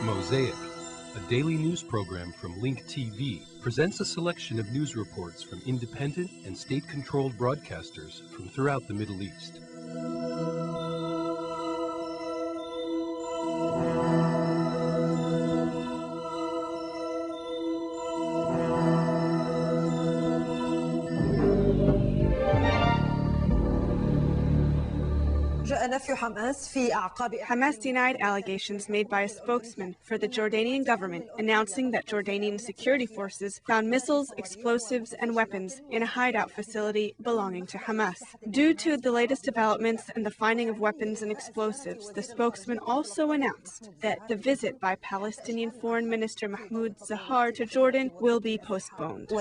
Mosaic, a daily news program from Link TV, presents a selection of news reports from independent and state-controlled broadcasters from throughout the Middle East. Hamas denied allegations made by a spokesman for the Jordanian government announcing that Jordanian security forces found missiles, explosives, and weapons in a hideout facility belonging to Hamas. Due to the latest developments and the finding of weapons and explosives, the spokesman also announced that the visit by Palestinian Foreign Minister Mahmoud Zahar to Jordan will be postponed.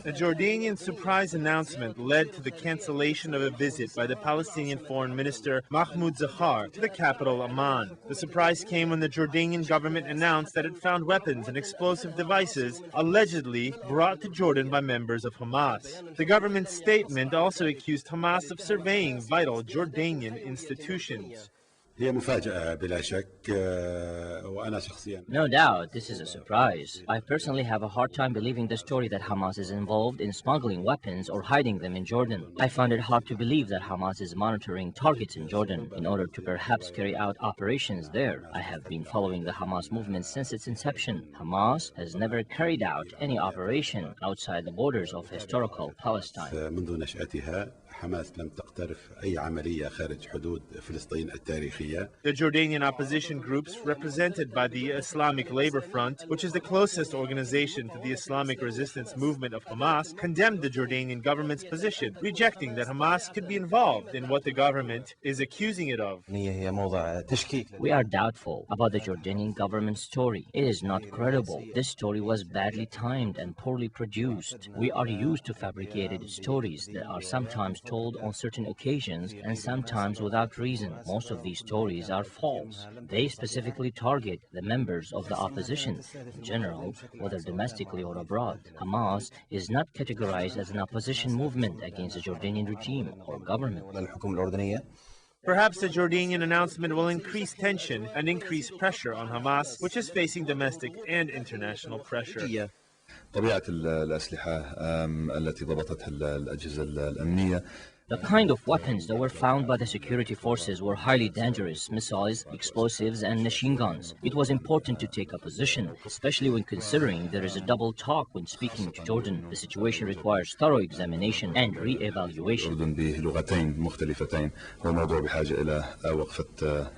A Jordanian surprise announcement led to the cancellation of a visit by the Palestinian Foreign Minister Mahmoud Zahar to the capital Amman. The surprise came when the Jordanian government announced that it found weapons and explosive devices allegedly brought to Jordan by members of Hamas. The government's statement also accused Hamas of surveying vital Jordanian institutions. No doubt, this is a surprise. I personally have a hard time believing the story that Hamas is involved in smuggling weapons or hiding them in Jordan. I find it hard to believe that Hamas is monitoring targets in Jordan in order to perhaps carry out operations there. I have been following the Hamas movement since its inception. Hamas has never carried out any operation outside the borders of historical Palestine. The Jordanian opposition groups represented by the Islamic Labor Front, which is the closest organization to the Islamic resistance movement of Hamas, condemned the Jordanian government's position, rejecting that Hamas could be involved in what the government is accusing it of. We are doubtful about the Jordanian government's story. It is not credible. This story was badly timed and poorly produced. We are used to fabricated stories that are sometimes told on certain occasions and sometimes without reason. Most of these stories are false. They specifically target the members of the opposition in general, whether domestically or abroad. Hamas is not categorized as an opposition movement against the Jordanian regime or government. Perhaps the Jordanian announcement will increase tension and increase pressure on Hamas, which is facing domestic and international pressure. طبيعة الأسلحة التي ضبطتها الأجهزة الأمنية. The kind of weapons that were found by the security forces were highly dangerous missiles, explosives, and machine guns. It was important to take a position, especially when considering there is a double talk when speaking to Jordan. The situation requires thorough examination and re-evaluation. الأردن بلغتين مختلفتين والموضوع بحاجة إلى وقفة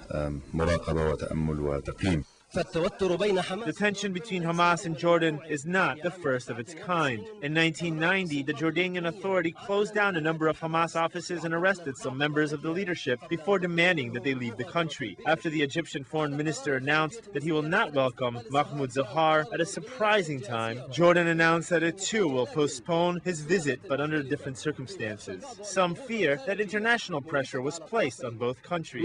مراقبة وتأمل وتقييم. The tension between Hamas and Jordan is not the first of its kind. In 1990, the Jordanian Authority closed down a number of Hamas offices and arrested some members of the leadership before demanding that they leave the country. After the Egyptian foreign minister announced that he will not welcome Mahmoud Zahar at a surprising time, Jordan announced that it too will postpone his visit, but under different circumstances. Some fear that international pressure was placed on both countries.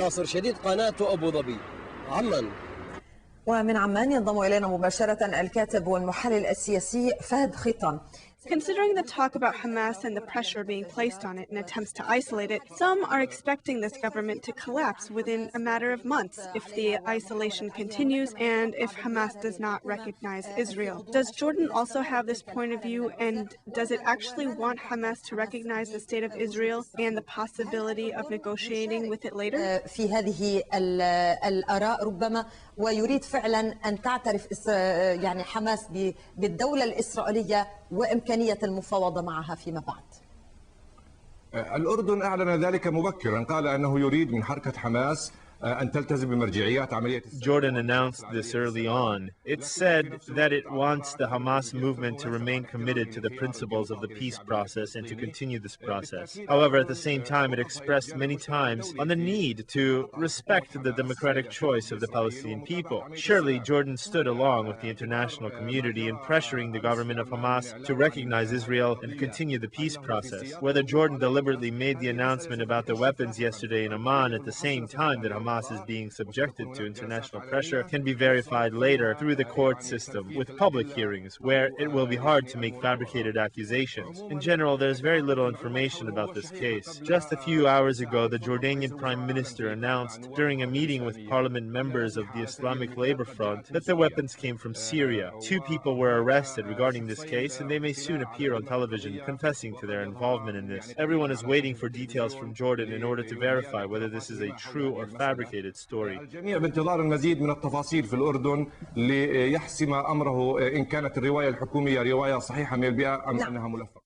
ومن عمان ينضم إلينا مباشرة الكاتب والمحلل السياسي فهد خيطان. Considering the talk about Hamas and the pressure being placed on it in attempts to isolate it, some are expecting this government to collapse within a matter of months if the isolation continues and if Hamas does not recognize Israel. Does Jordan also have this point of view, and does it actually want Hamas to recognize the state of Israel and the possibility of negotiating with it later? في هذه الآراء ربما ويريد فعلا أن تعترف يعني حماس بالدولة الإسرائيلية وإمكانية المفاوضة معها فيما بعد. الأردن أعلن ذلك مبكرا، قال أنه يريد من حركة حماس Jordan announced this early on. It said that it wants the Hamas movement to remain committed to the principles of the peace process and to continue this process. However, at the same time, it expressed many times on the need to respect the democratic choice of the Palestinian people. Surely, Jordan stood along with the international community in pressuring the government of Hamas to recognize Israel and continue the peace process. Whether Jordan deliberately made the announcement about the weapons yesterday in Amman at the same time that Hamas Hamas is being subjected to international pressure can be verified later through the court system with public hearings, where it will be hard to make fabricated accusations. In general, there's very little information about this case. Just a few hours ago, the Jordanian Prime Minister announced during a meeting with parliament members of the Islamic Labor Front that the weapons came from Syria. 2 people were arrested regarding this case, and they may soon appear on television confessing to their involvement in this. Everyone is waiting for details from Jordan in order to verify whether this is a true or fabricated story. الجميع بانتظار المزيد من التفاصيل في الأردن ليحسم أمره إن كانت الرواية الحكومية رواية صحيحة 100% أم أنها ملفقة.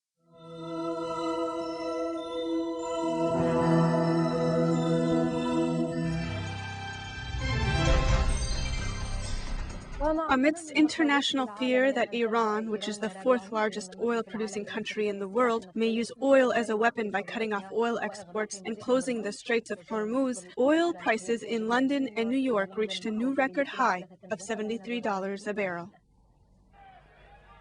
Amidst international fear that Iran, which is the 4th largest oil-producing country in the world, may use oil as a weapon by cutting off oil exports and closing the Straits of Hormuz, oil prices in London and New York reached a new record high of $73 a barrel.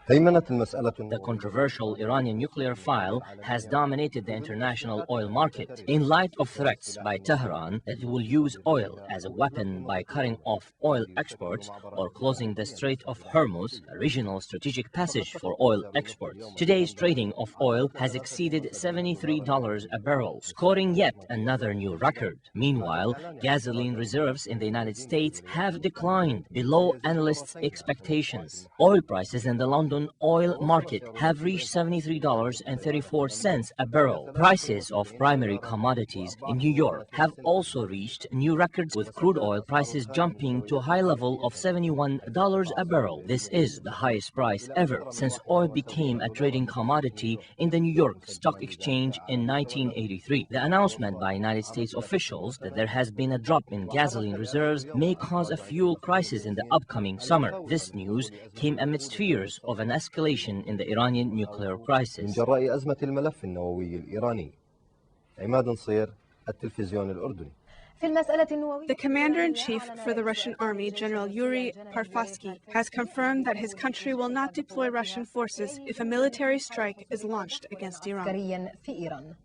The controversial Iranian nuclear file has dominated the international oil market in light of threats by Tehran that it will use oil as a weapon by cutting off oil exports or closing the Strait of Hormuz, a regional strategic passage for oil exports. Today's trading of oil has exceeded $73 a barrel, scoring yet another new record. Meanwhile, gasoline reserves in the United States have declined below analysts' expectations. Oil prices in the London oil market have reached $73.34 a barrel. Prices of primary commodities in New York have also reached new records, with crude oil prices jumping to a high level of $71 a barrel. This is the highest price ever since oil became a trading commodity in the New York Stock Exchange in 1983. The announcement by United States officials that there has been a drop in gasoline reserves may cause a fuel crisis in the upcoming summer. This news came amidst fears of an escalation in the Iranian nuclear crisis. من جراء أزمة الملف النووي الإيراني. عماد نصير التلفزيون الأردني. The commander-in-chief for the Russian army, General Yuri Parfasky, has confirmed that his country will not deploy Russian forces if a military strike is launched against Iran.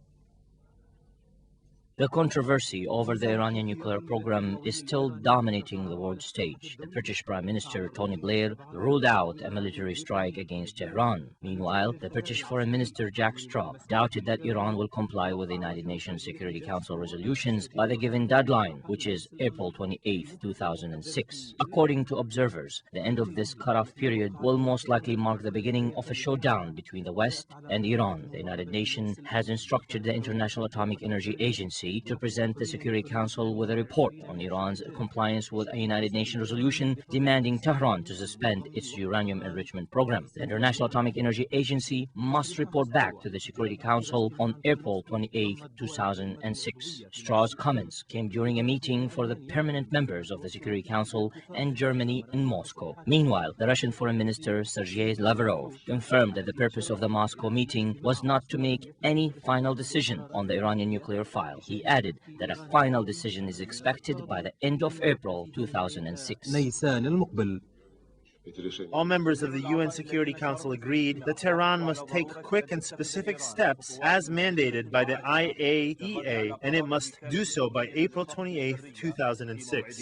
The controversy over the Iranian nuclear program is still dominating the world stage. The British Prime Minister Tony Blair ruled out a military strike against Tehran. Meanwhile, the British Foreign Minister Jack Straw doubted that Iran will comply with the United Nations Security Council resolutions by the given deadline, which is April 28, 2006. According to observers, the end of this cutoff period will most likely mark the beginning of a showdown between the West and Iran. The United Nations has instructed the International Atomic Energy Agency to present the Security Council with a report on Iran's compliance with a United Nations resolution demanding Tehran to suspend its uranium enrichment program. The International Atomic Energy Agency must report back to the Security Council on April 28, 2006. Straw's comments came during a meeting for the permanent members of the Security Council and Germany in Moscow. Meanwhile, the Russian Foreign Minister Sergei Lavrov confirmed that the purpose of the Moscow meeting was not to make any final decision on the Iranian nuclear file. He added that a final decision is expected by the end of April 2006. All members of the UN Security Council agreed that Tehran must take quick and specific steps as mandated by the IAEA, and it must do so by April 28, 2006.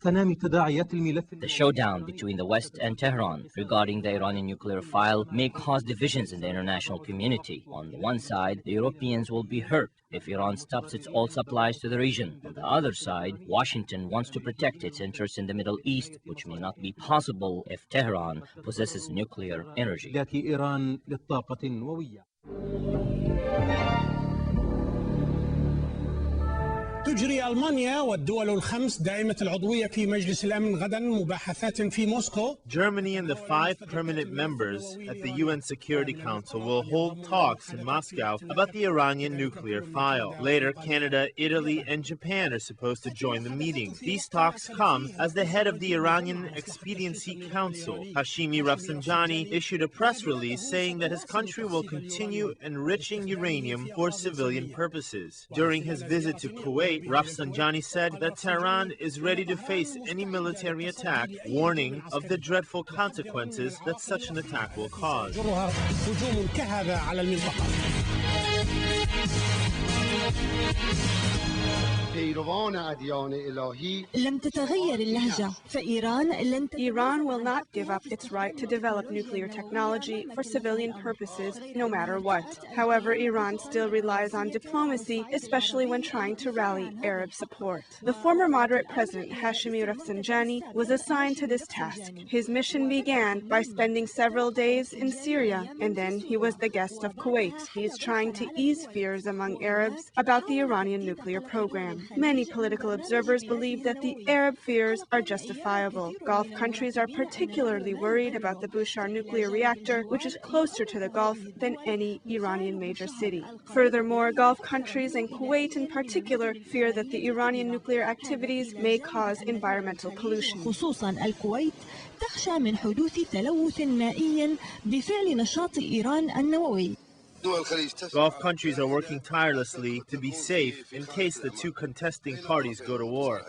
The showdown between the West and Tehran regarding the Iranian nuclear file may cause divisions in the international community. On the one side, the Europeans will be hurt if Iran stops its oil supplies to the region. On the other side, Washington wants to protect its interests in the Middle East, which may not be possible if Tehran possesses nuclear energy. تجري ألمانيا والدول الخمس دائمة العضوية في مجلس الأمن غدا مباحثات في موسكو. Germany and the 5 permanent members at the UN Security Council will hold talks in Moscow about the Iranian nuclear file. Later, Canada, Italy, and Japan are supposed to join the meeting. These talks come as the head of the Iranian Expediency Council, Hashemi Rafsanjani, issued a press release saying that his country will continue enriching uranium for civilian purposes. During his visit to Kuwait, Rafsanjani said that Tehran is ready to face any military attack, warning of the dreadful consequences that such an attack will cause. لم تتغير اللهجة فإيران لن Iran will not give up its right to develop nuclear technology for civilian purposes, no matter what. However, Iran still relies on diplomacy, especially when trying to rally Arab support. The former moderate president, Hashemi Rafsanjani, was assigned to this task. His mission began by spending several days in Syria, and then he was the guest of Kuwait. He is trying to ease fears among Arabs about the Iranian nuclear program. Many political observers believe that the Arab fears are justifiable. Gulf countries are particularly worried about the Bushehr nuclear reactor, which is closer to the Gulf than any Iranian major city. Furthermore, Gulf countries and Kuwait in particular fear that the Iranian nuclear activities may cause environmental pollution. خصوصا الكويت تخشى من حدوث تلوث مائي بفعل نشاط إيران النووي. Gulf countries are working tirelessly to be safe in case the two contesting parties go to war.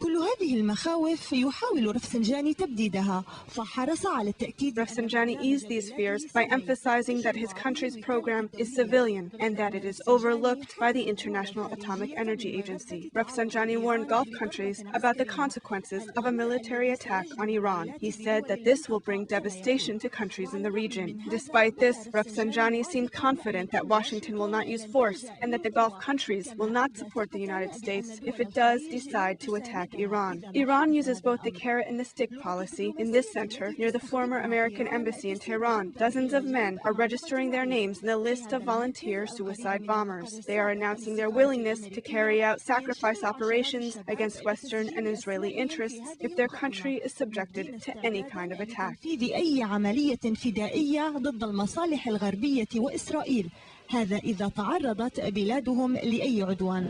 كل هذه المخاوف يحاول رفسنجاني تبديدها فحرص على التأكيد. Rafsanjani eased these fears by emphasizing that his country's program is civilian and that it is overlooked by the International Atomic Energy Agency. Rafsanjani warned Gulf countries about the consequences of a military attack on Iran. He said that this will bring devastation to countries in the region. Despite this, Rafsanjani seemed confident that Washington will not use force and that the Gulf countries will not support the United States if it does decide to attack Iran. Iran uses both the carrot and the stick policy. In this center, near the former American embassy in Tehran, dozens of men are registering their names in the list of volunteer suicide bombers. They are announcing their willingness to carry out sacrifice operations against Western and Israeli interests if their country is subjected to any kind of attack. في أي عملية فدائية ضد المصالح الغربية وإسرائيل هذا إذا تعرضت بلادهم لأي عدوان.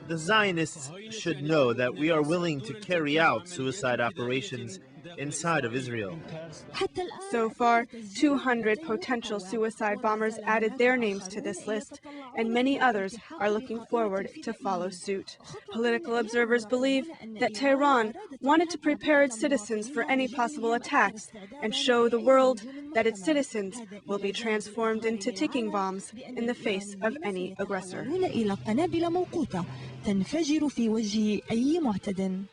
The Zionists should know that we are willing to carry out suicide operations inside of Israel. So far, 200 potential suicide bombers added their names to this list, and many others are looking forward to follow suit. Political observers believe that Tehran wanted to prepare its citizens for any possible attacks and show the world that its citizens will be transformed into ticking bombs in the face of any aggressor. إلى قنابل موقوتة تنفجر في وجه أي معتد.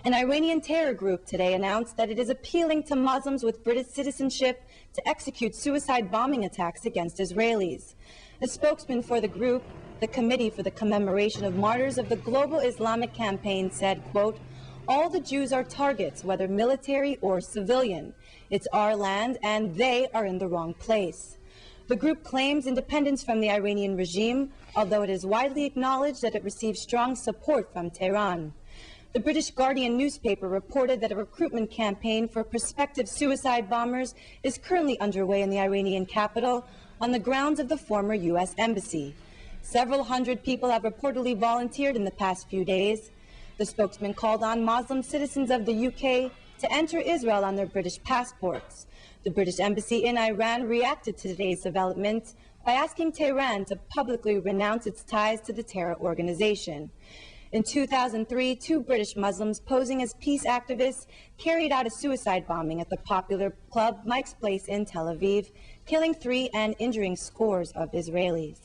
An Iranian terror group today announced that it is appealing to Muslims with British citizenship to execute suicide bombing attacks against Israelis. A spokesman for the group, the Committee for the Commemoration of Martyrs of the Global Islamic Campaign, said, quote, "All the Jews are targets, whether military or civilian. It's our land and they are in the wrong place." The group claims independence from the Iranian regime, although it is widely acknowledged that it receives strong support from Tehran. The British Guardian newspaper reported that a recruitment campaign for prospective suicide bombers is currently underway in the Iranian capital on the grounds of the former U.S. embassy. Several hundred people have reportedly volunteered in the past few days. The spokesman called on Muslim citizens of the UK to enter Israel on their British passports. The British embassy in Iran reacted to today's development by asking Tehran to publicly renounce its ties to the terror organization. In 2003, 2 British Muslims posing as peace activists carried out a suicide bombing at the popular club Mike's Place in Tel Aviv, killing 3 and injuring scores of Israelis.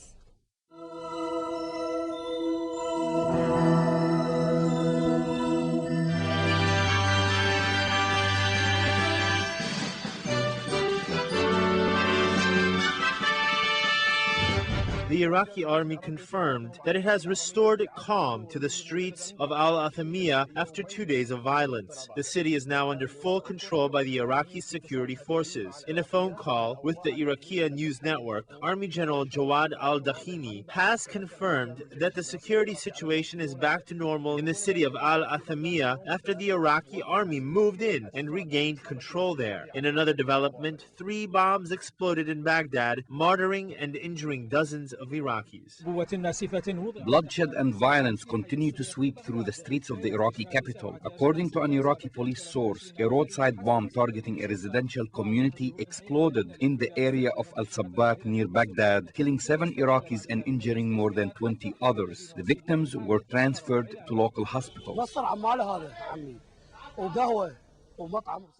The Iraqi army confirmed that it has restored calm to the streets of Al-Athamiyah after 2 days of violence. The city is now under full control by the Iraqi security forces. In a phone call with the Iraqi News Network, Army General Jawad al-Dakhini has confirmed that the security situation is back to normal in the city of Al-Athamiyah after the Iraqi army moved in and regained control there. In another development, 3 bombs exploded in Baghdad, martyring and injuring dozens of Iraqis. Bloodshed and violence continue to sweep through the streets of the Iraqi capital. According to an Iraqi police source, a roadside bomb targeting a residential community exploded in the area of Al-Sabbat near Baghdad, killing 7 Iraqis and injuring more than 20 others. The victims were transferred to local hospitals.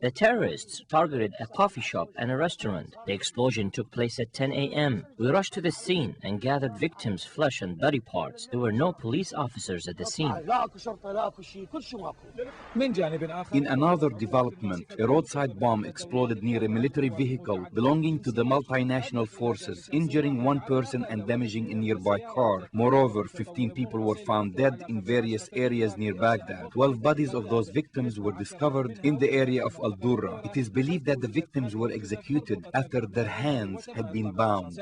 The terrorists targeted a coffee shop and a restaurant. The explosion took place at 10 a.m. We rushed to the scene and gathered victims' flesh and body parts. There were no police officers at the scene. In another development, a roadside bomb exploded near a military vehicle belonging to the multinational forces, injuring 1 person and damaging a nearby car. Moreover, 15 people were found dead in various areas near Baghdad. 12 bodies of those victims were discovered in the area of Al-Durra. It is believed that the victims were executed after their hands had been bound.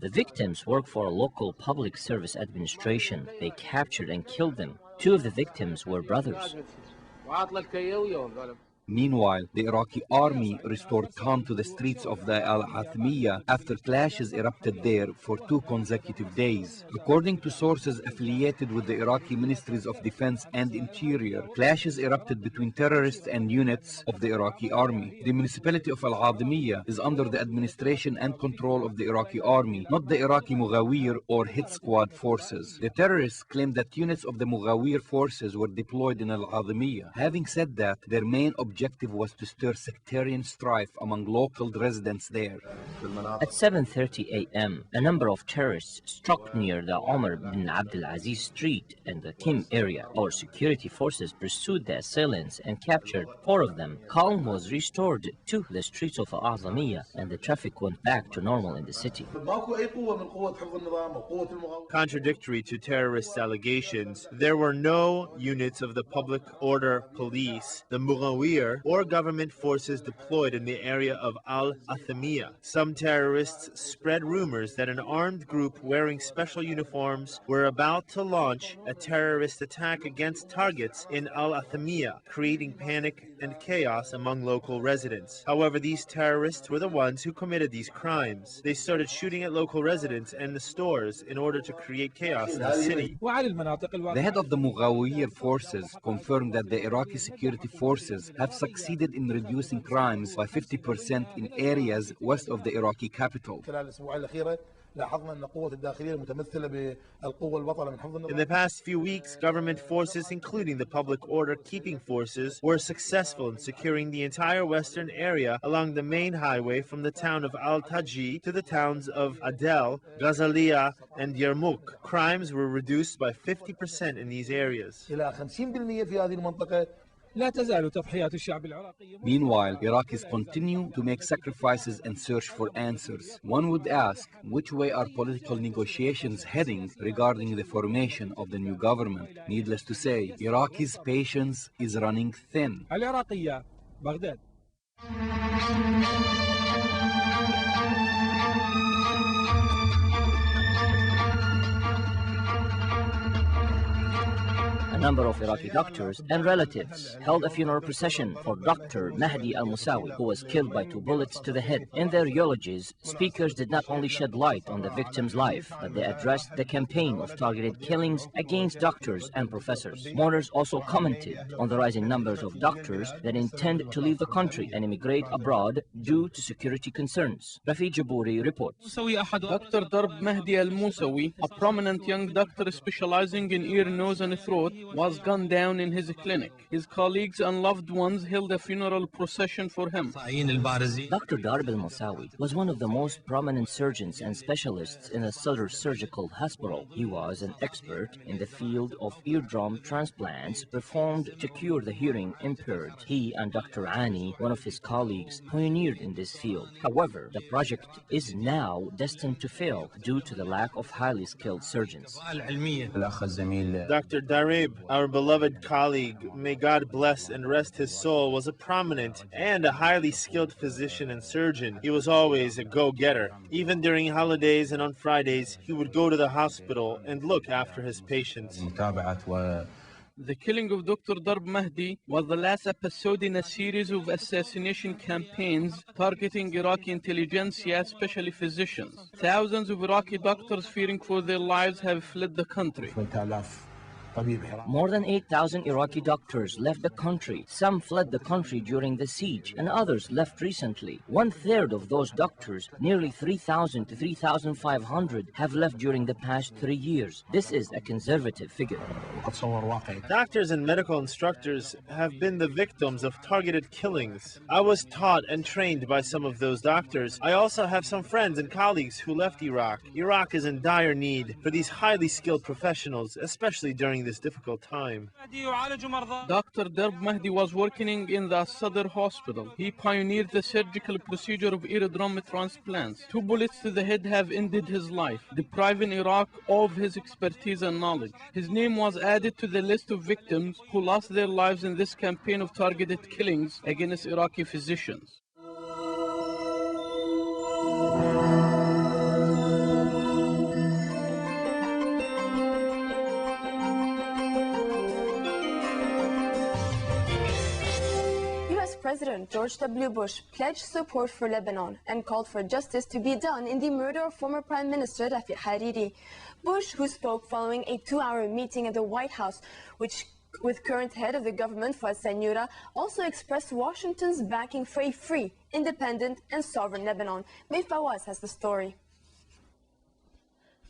The victims work for a local public service administration. They captured and killed them. 2 of the victims were brothers. Meanwhile, the Iraqi army restored calm to the streets of the Al-Athmiya after clashes erupted there for 2 consecutive days. According to sources affiliated with the Iraqi Ministries of Defense and Interior, clashes erupted between terrorists and units of the Iraqi army. The municipality of Al-Athmiya is under the administration and control of the Iraqi army, not the Iraqi Mughawir or hit squad forces. The terrorists claim that units of the Mughawir forces were deployed in Al-Athmiya. Having said that, their main objective was to stir sectarian strife among local residents there. At 7:30 a.m., a number of terrorists struck near the Omar bin Abdulaziz Street and the Kim area. Our security forces pursued the assailants and captured 4 of them. Calm was restored to the streets of Al-Azamiya and the traffic went back to normal in the city. Contradictory to terrorist allegations, there were no units of the public order police, the Mughawir, or government forces deployed in the area of Al-Athamiya. Some terrorists spread rumors that an armed group wearing special uniforms were about to launch a terrorist attack against targets in Al-Athamiya, creating panic and chaos among local residents. However, these terrorists were the ones who committed these crimes. They started shooting at local residents and the stores in order to create chaos in the city. The head of the Mughawir forces confirmed that the Iraqi security forces have succeeded in reducing crimes by 50% in areas west of the Iraqi capital. In the past few weeks, government forces, including the public order keeping forces, were successful in securing the entire western area along the main highway from the town of Al-Taji to the towns of Adel, Ghazaliya, and Yarmouk. Crimes were reduced by 50% in these areas. Meanwhile, Iraqis continue to make sacrifices and search for answers. One would ask, which way are political negotiations heading regarding the formation of the new government? Needless to say, Iraqis' patience is running thin. A number of Iraqi doctors and relatives held a funeral procession for Dr. Mahdi al-Musawi, who was killed by 2 bullets to the head. In their eulogies, speakers did not only shed light on the victim's life, but they addressed the campaign of targeted killings against doctors and professors. Mourners also commented on the rising numbers of doctors that intend to leave the country and immigrate abroad due to security concerns. Rafi Jabouri reports. Dr. Darb Mahdi al-Musawi, a prominent young doctor specializing in ear, nose and throat, was gunned down in his clinic. His colleagues and loved ones held a funeral procession for him. Dr. Darb al-Musawi was one of the most prominent surgeons and specialists in a Sadr Surgical Hospital. He was an expert in the field of eardrum transplants performed to cure the hearing impaired. He and Dr. Ani, one of his colleagues, pioneered in this field. However, the project is now destined to fail due to the lack of highly skilled surgeons. Dr. Darib, our beloved colleague, may God bless and rest his soul, was a prominent and a highly skilled physician and surgeon. He was always a go-getter. Even during holidays and on Fridays, he would go to the hospital and look after his patients. The killing of Dr. Darb Mahdi was the last episode in a series of assassination campaigns targeting Iraqi intelligentsia, especially physicians. Thousands of Iraqi doctors fearing for their lives have fled the country. More than 8,000 Iraqi doctors left the country. Some fled the country during the siege, and others left recently. 1/3 of those doctors, nearly 3,000 to 3,500, have left during the past 3 years. This is a conservative figure. Doctors and medical instructors have been the victims of targeted killings. I was taught and trained by some of those doctors. I also have some friends and colleagues who left Iraq. Iraq is in dire need for these highly skilled professionals, especially during this difficult time. Dr. Darb Mahdi was working in the Sadr hospital. He pioneered the surgical procedure of eardrum transplants. 2 bullets to the head have ended his life, depriving Iraq of his expertise and knowledge. His name was added to the list of victims who lost their lives in this campaign of targeted killings against Iraqi physicians. President George W. Bush pledged support for Lebanon and called for justice to be done in the murder of former Prime Minister Rafiq Hariri. Bush, who spoke following a 2-hour meeting at the White House, with current head of the government Fouad Sanyura, also expressed Washington's backing for a free, independent and sovereign Lebanon. May Fawaz has the story.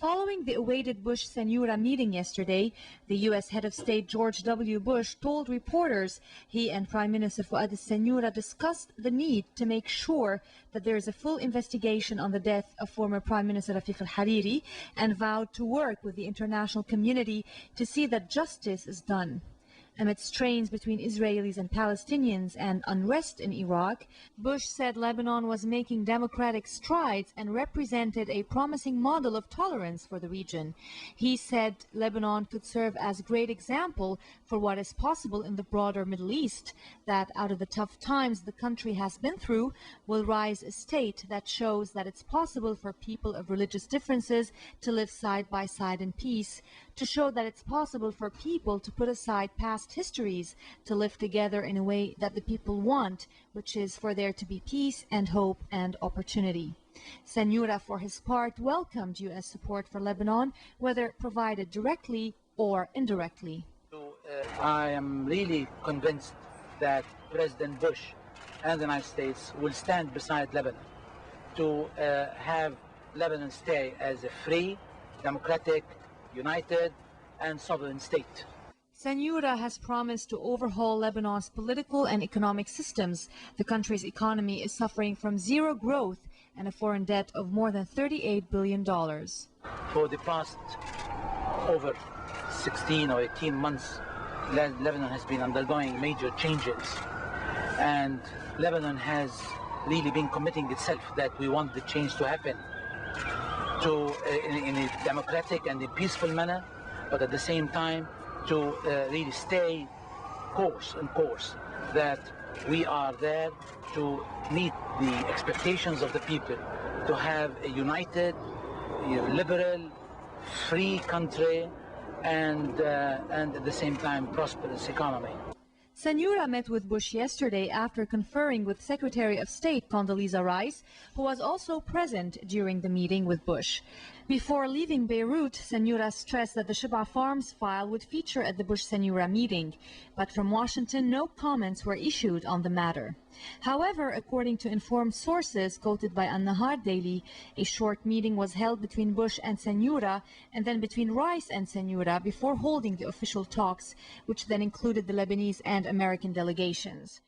Following the awaited Bush-Sanyura meeting yesterday, the U.S. head of state George W. Bush told reporters he and Prime Minister Fouad Sanyura discussed the need to make sure that there is a full investigation on the death of former Prime Minister Rafiq al-Hariri and vowed to work with the international community to see that justice is done. Amid strains between Israelis and Palestinians and unrest in Iraq, Bush said Lebanon was making democratic strides and represented a promising model of tolerance for the region. He said Lebanon could serve as a great example for what is possible in the broader Middle East, that out of the tough times the country has been through will rise a state that shows that it's possible for people of religious differences to live side by side in peace, to show that it's possible for people to put aside past histories to live together in a way that the people want, which is for there to be peace and hope and opportunity. Sanyura, for his part, welcomed U.S. support for Lebanon, whether provided directly or indirectly. I am really convinced that President Bush and the United States will stand beside Lebanon to have Lebanon stay as a free, democratic, united and sovereign state. Sanyura has promised to overhaul Lebanon's political and economic systems. The country's economy is suffering from zero growth and a foreign debt of more than $38 billion. For the past over 16 or 18 months, Lebanon has been undergoing major changes, and Lebanon has really been committing itself that we want the change to happen in a democratic and a peaceful manner, but at the same time to really stay course, that we are there to meet the expectations of the people, to have a united, liberal, free country and at the same time prosperous economy. Sanyura met with Bush yesterday after conferring with Secretary of State Condoleezza Rice, who was also present during the meeting with Bush. Before leaving Beirut, Sanyura stressed that the Shibaa Farms file would feature at the Bush-Sanyura meeting, but from Washington no comments were issued on the matter. However, according to informed sources quoted by An-Nahar Daily, a short meeting was held between Bush and Sanyura and then between Rice and Sanyura before holding the official talks, which then included the Lebanese and American delegations.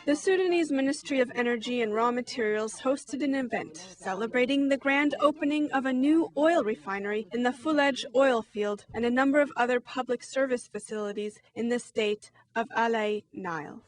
The Sudanese Ministry of Energy and Raw Materials hosted an event celebrating the grand opening of a new oil refinery in the Fulej oil field and a number of other public service facilities in the state of Alay Nile.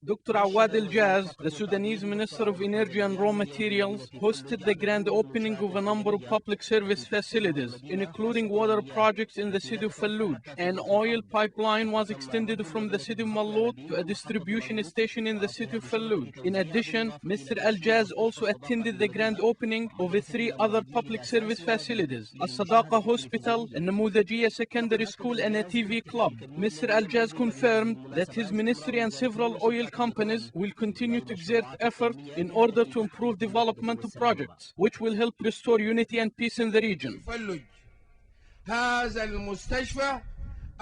Dr. Awad El-Jaz, the Sudanese Minister of Energy and Raw Materials, hosted the grand opening of a number of public service facilities, including water projects in the city of Fallujah. An oil pipeline was extended from the city of Malot to a distribution station in the city of Fallujah. In addition, Mr. El-Jaz also attended the grand opening of 3 other public service facilities, a Sadaqa Hospital, a Namudajiyya Secondary School, and a TV club. Mr. El-Jaz confirmed that his ministry and several oil companies will continue to exert effort in order to improve developmental projects, which will help restore unity and peace in the region.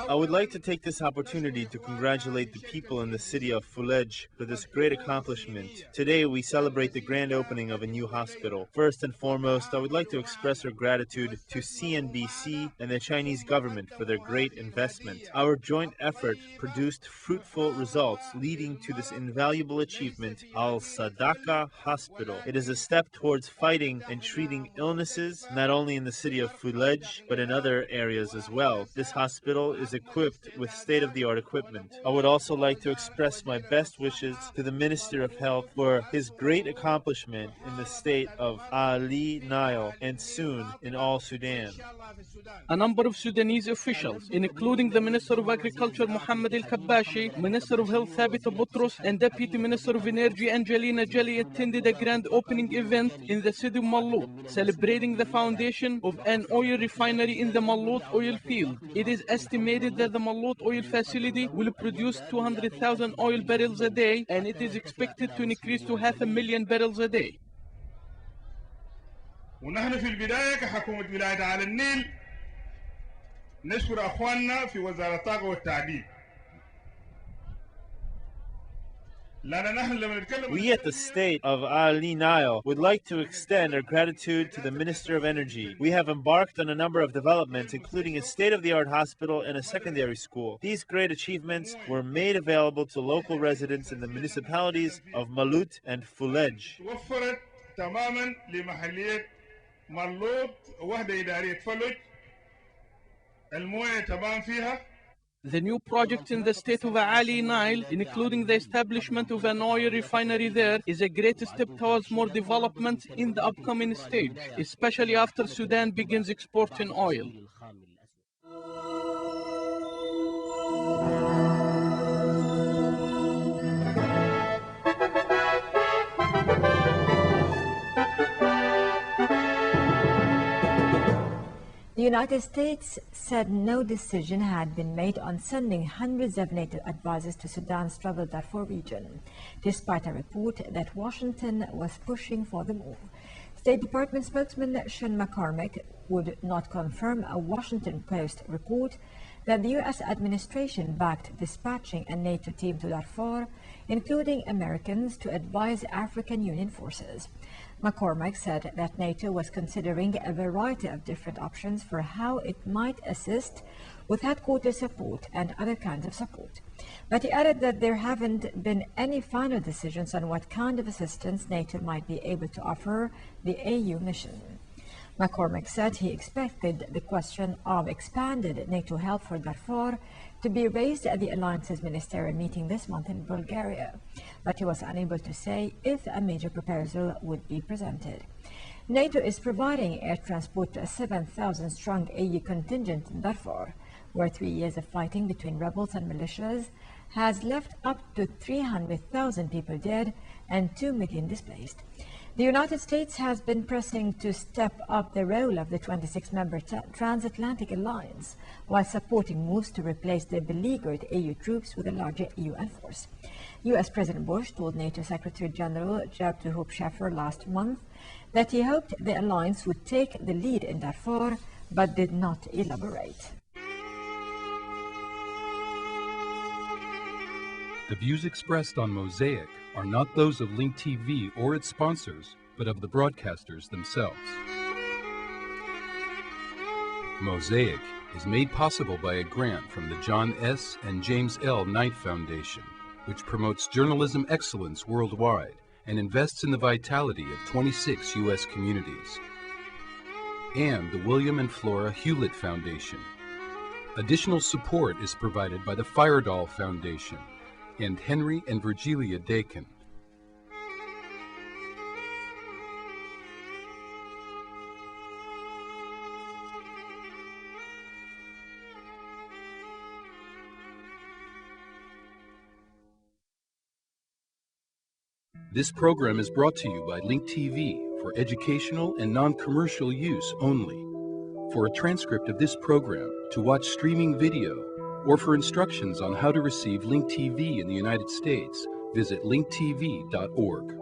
I would like to take this opportunity to congratulate the people in the city of Fulej for this great accomplishment. Today we celebrate the grand opening of a new hospital. First and foremost, I would like to express our gratitude to CNBC and the Chinese government for their great investment. Our joint effort produced fruitful results, leading to this invaluable achievement, Al Sadaqa Hospital. It is a step towards fighting and treating illnesses, not only in the city of Fulej, but in other areas as well. This hospital is equipped with state-of-the-art equipment. I would also like to express my best wishes to the Minister of Health for his great accomplishment in the state of Ali Nile and soon in all Sudan. A number of Sudanese officials, including the Minister of Agriculture Mohammed El-Kabbashi, Minister of Health Thabit Boutros, and Deputy Minister of Energy Angelina Jelly, attended a grand opening event in the city of Malot, celebrating the foundation of an oil refinery in the Malot oil field. It is estimated that the Malot oil facility will produce 200,000 oil barrels a day, and it is expected to increase to 500,000 barrels a day. ونحن في البداية كحكومة ولاية على النيل نشكر أخواننا في وزارة الطاقة والتعدين. We at the state of Ali Nile would like to extend our gratitude to the Minister of Energy. We have embarked on a number of developments, including a state-of-the-art hospital and a secondary school. These great achievements were made available to local residents in the municipalities of Malut and Fulej. The new project in the state of Ali Nile, including the establishment of an oil refinery there, is a great step towards more development in the upcoming stage, especially after Sudan begins exporting oil. The United States said no decision had been made on sending hundreds of NATO advisors to Sudan's troubled Darfur region, despite a report that Washington was pushing for the move. State Department spokesman Sean McCormack would not confirm a Washington Post report that the U.S. administration backed dispatching a NATO team to Darfur, including Americans, to advise African Union forces. McCormack said that NATO was considering a variety of different options for how it might assist with headquarters support and other kinds of support. But he added that there haven't been any final decisions on what kind of assistance NATO might be able to offer the AU mission. McCormack said he expected the question of expanded NATO help for Darfur to be raised at the Alliance's ministerial meeting this month in Bulgaria, but he was unable to say if a major proposal would be presented. NATO is providing air transport to a 7,000-strong AU contingent in Darfur, where 3 years of fighting between rebels and militias has left up to 300,000 people dead and 2 million displaced. The United States has been pressing to step up the role of the 26-member transatlantic alliance while supporting moves to replace the beleaguered AU troops with a larger UN force. U.S. President Bush told NATO Secretary General Jaap de Hoop Scheffer last month that he hoped the alliance would take the lead in Darfur, but did not elaborate. The views expressed on Mosaic are not those of Link TV or its sponsors, but of the broadcasters themselves. Mosaic is made possible by a grant from the John S. and James L. Knight Foundation, which promotes journalism excellence worldwide and invests in the vitality of 26 U.S. communities, and the William and Flora Hewlett Foundation. Additional support is provided by the Firedoll Foundation, and Henry and Virgilia Dakin. This program is brought to you by Link TV for educational and non-commercial use only. For a transcript of this program, to watch streaming video, or for instructions on how to receive Link TV in the United States, visit linktv.org.